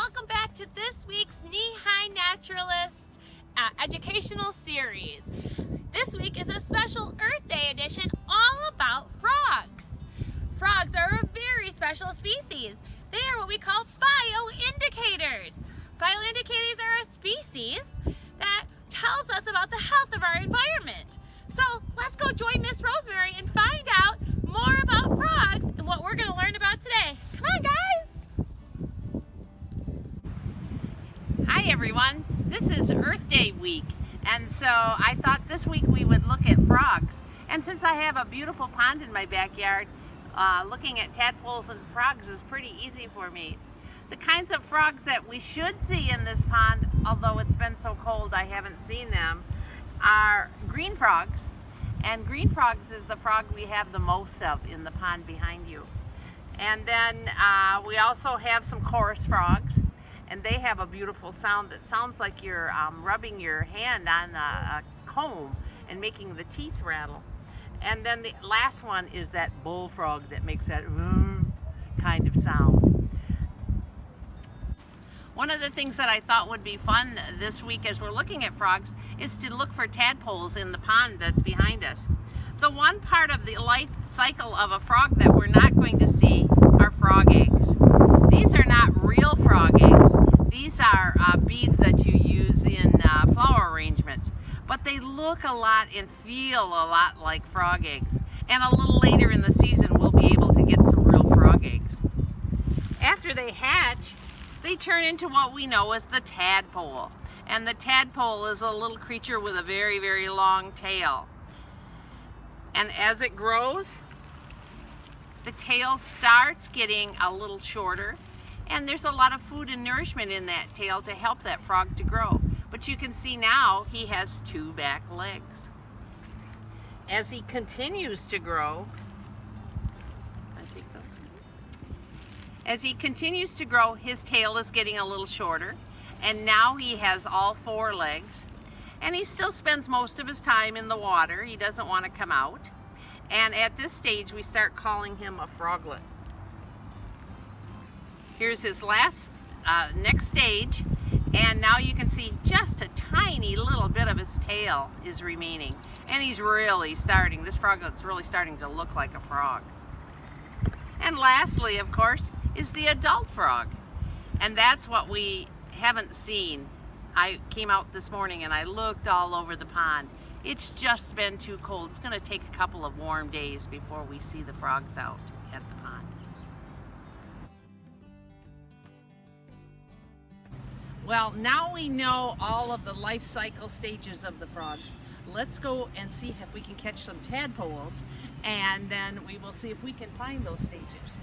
welcome back to this week's Knee-High Naturalist educational series. This week is a special Earth Day edition all about frogs. Frogs are a very special species. They are what we call bioindicators. Bioindicators are a species that tells us about the health of our environment. So let's go join Miss Rosemary and find out more about frogs and what we're going to learn about today. Come on, guys! Hi everyone, this is Earth Day week, and so I thought this week we would look at frogs. And since I have a beautiful pond in my backyard, looking at tadpoles and frogs is pretty easy for me. The kinds of frogs that we should see in this pond, although it's been so cold I haven't seen them, are green frogs. And green frogs is the frog we have the most of in the pond behind you. And then we also have some chorus frogs. And they have a beautiful sound that sounds like you're rubbing your hand on a comb and making the teeth rattle. And then the last one is that bullfrog that makes that kind of sound. One of the things that I thought would be fun this week as we're looking at frogs is to look for tadpoles in the pond that's behind us. The one part of the life cycle of a frog that we're not going to see are frog eggs. These are not real frog eggs. These are beads that you use in flower arrangements, but they look a lot and feel a lot like frog eggs. And a little later in the season, we'll be able to get some real frog eggs. After they hatch, they turn into what we know as the tadpole. And the tadpole is a little creature with a very, very long tail. And as it grows, the tail starts getting a little shorter. And there's a lot of food and nourishment in that tail to help that frog to grow. But you can see now he has 2 back legs. As he continues to grow, his tail is getting a little shorter. And now he has all 4 legs. And he still spends most of his time in the water. He doesn't want to come out. And at this stage, we start calling him a froglet. Here's his next stage, and now you can see just a tiny little bit of his tail is remaining. And he's really starting, this froglet's really starting to look like a frog. And lastly, of course, is the adult frog. And that's what we haven't seen. I came out this morning and I looked all over the pond. It's just been too cold. It's gonna take a couple of warm days before we see the frogs out at the pond. Well, now we know all of the life cycle stages of the frogs. Let's go and see if we can catch some tadpoles, and then we will see if we can find those stages.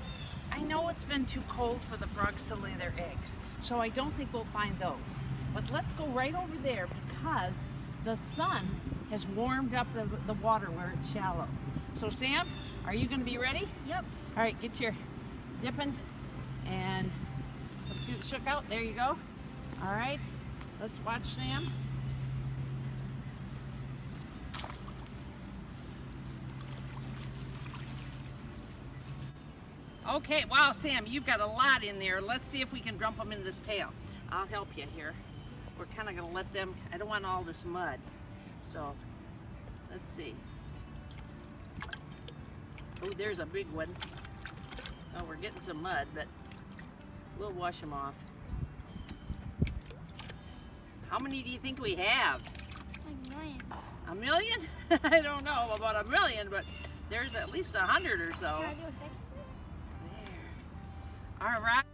I know it's been too cold for the frogs to lay their eggs, so I don't think we'll find those. But let's go right over there because the sun has warmed up the water where it's shallow. So Sam, are you going to be ready? Yep. All right, get your dipping and let's get it shook out. There you go. All right, let's watch Sam. Okay, wow, Sam, you've got a lot in there. Let's see if we can dump them in this pail. I'll help you here. We're kind of going to let them, I don't want all this mud. So, let's see. Oh, there's a big one. Oh, we're getting some mud, but we'll wash them off. How many do you think we have? Like millions. A million? I don't know about a million, but there's at least 100 or so. Can I do a second? There. All right.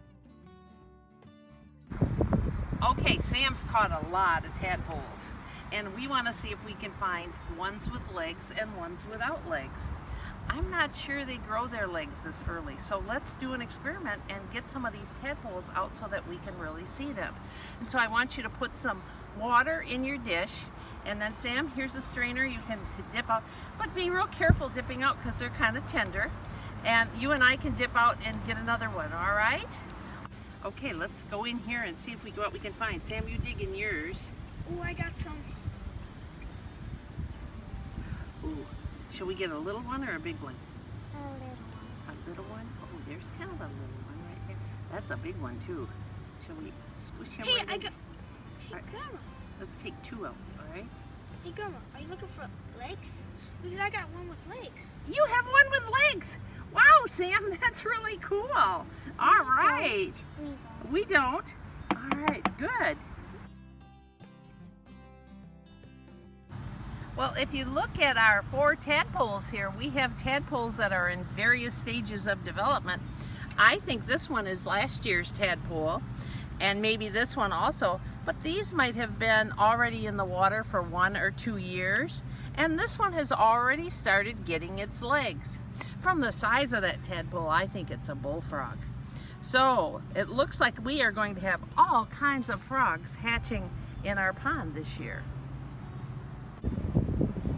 Okay, Sam's caught a lot of tadpoles, and we want to see if we can find ones with legs and ones without legs. I'm not sure they grow their legs this early, so let's do an experiment and get some of these tadpoles out so that we can really see them. And so I want you to put some water in your dish, and then Sam, here's a strainer you can dip out, but be real careful dipping out because they're kind of tender. And you and I can dip out and get another one, all right? Okay, let's go in here and see if what we can find. Sam, you dig in yours. Oh, I got some. Ooh. Shall we get a little one or a big one? A little one. A little one? Oh, there's kind of a little one right there. That's a big one too. Shall we squish him? Hey, right I in? got. Hey, Alright. Grandma. Let's take 2 out, all right? Hey, Grandma. Are you looking for legs? Because I got one with legs. You have one with legs. Wow, Sam, that's really cool. All right. We don't. All right, good. Well, if you look at our 4 tadpoles here, we have tadpoles that are in various stages of development. I think this one is last year's tadpole, and maybe this one also, but these might have been already in the water for 1 or 2 years, and this one has already started getting its legs. From the size of that tadpole, I think it's a bullfrog. So it looks like we are going to have all kinds of frogs hatching in our pond this year.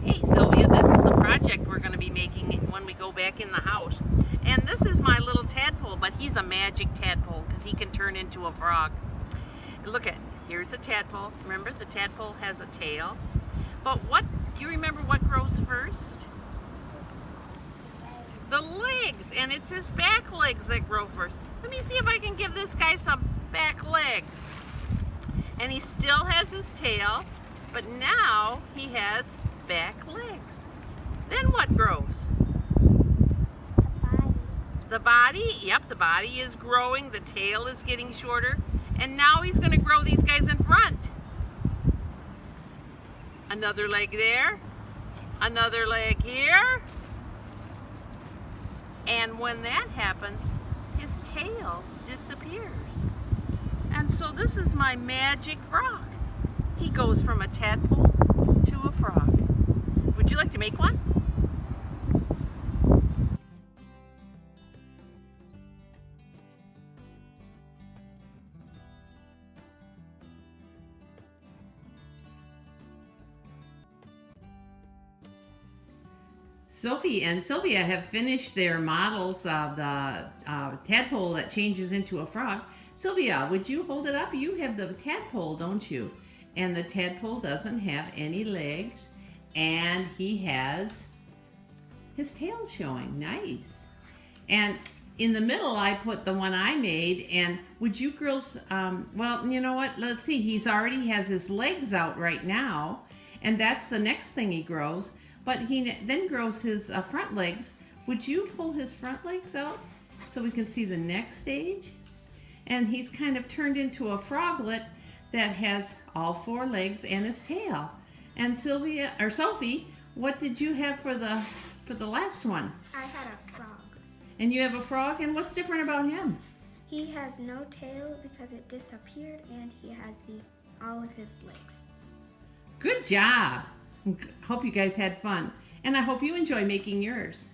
Hey Sylvia, this is the project we're going to be making when we go back in the house. And this is my little tadpole, but he's a magic tadpole because he can turn into a frog. Look at, here's a tadpole. Remember, the tadpole has a tail. But do you remember what grows first? The legs, and it's his back legs that grow first. Let me see if I can give this guy some back legs. And he still has his tail, but now he has back legs. Then what grows? The body, yep, the body is growing, the tail is getting shorter, and now he's going to grow these guys in front. Another leg there, another leg here, and when that happens, his tail disappears. And so this is my magic frog. He goes from a tadpole to a frog. Would you like to make one? Sophie and Sylvia have finished their models of the tadpole that changes into a frog. Sylvia, would you hold it up? You have the tadpole, don't you? And the tadpole doesn't have any legs, and he has his tail showing. Nice. And in the middle, I put the one I made, and would you girls, well, you know what? Let's see. He's already has his legs out right now, and that's the next thing he grows. But he then grows his front legs. Would you pull his front legs out so we can see the next stage? And he's kind of turned into a froglet that has all 4 legs and his tail. And Sylvia or Sophie, what did you have for the last one? I had a frog. And you have a frog, and what's different about him? He has no tail because it disappeared, and he has all of his legs. Good job. Hope you guys had fun, and I hope you enjoy making yours.